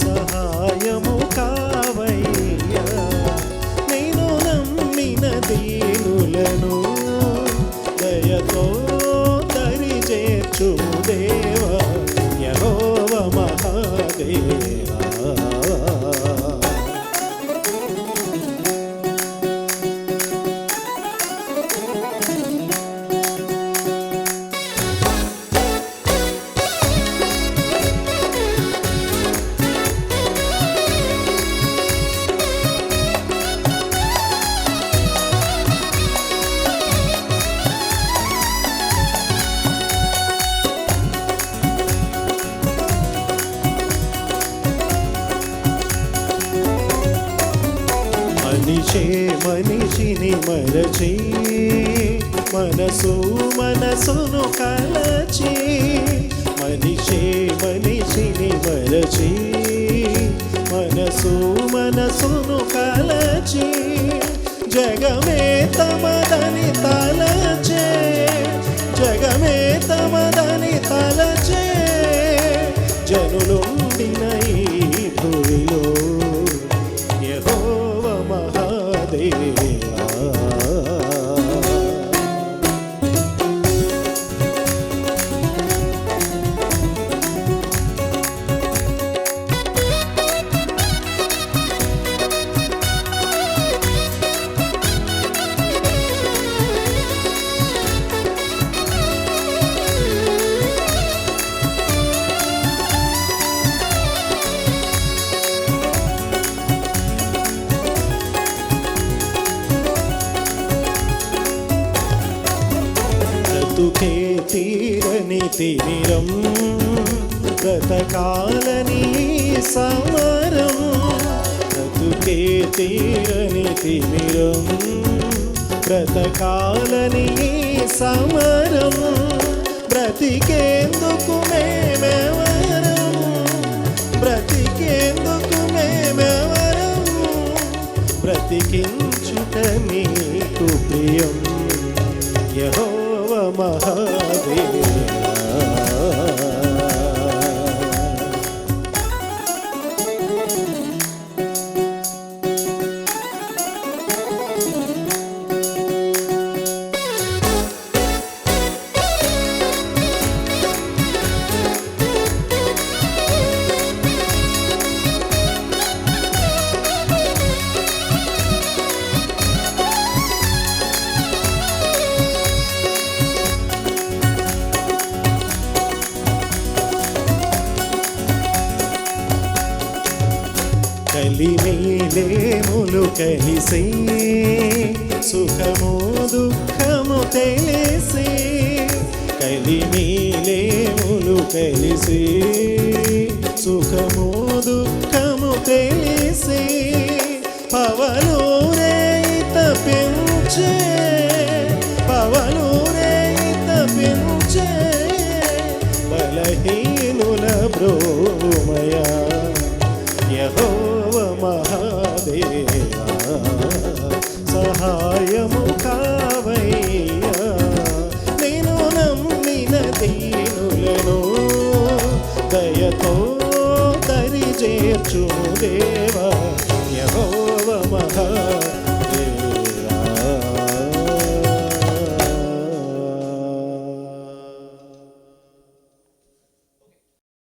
సహాయము కావయ్యా నేను నమ్మిన దీనులను దయతో దరి చేర్చుము దేవా యెహోవా మహాదేవా. మనిషిని మరచి మనసును కలచి మనిషిని మరచి మనసును కలచి జగమే తమదని తలచే జగమే తమదని తలచే జనులుండిన ఈ భూమిలో యెహోవా మహాదేవా. బ్రతుకే తీరని తిమిరం బ్రతకాలని సమరం బ్రతుకే తీరని తిమిరం బ్రతకాలని సమరం బ్రతికేందుకు మేమెవరం బ్రతికేందుకు మేమెవరం బ్రతికించుట నీకు ప్రియం యెహోవా మహాదేవా. కలిమిలేములు కలిసి సుఖము దుఃఖము తెలిసి కలిమిలేములు కలిసి సుఖము దుఃఖము తెలిసి పవనూరేత పెంచే పవనూరేత పెంచే బలహీనుల బ్రోమయా యెహోవా మహాదేవా. సహాయము కావయ్యా నేను నమ్మిన దీనులను దయతో దరి చేర్చుము దేవా యెహోవా మహాదేవా.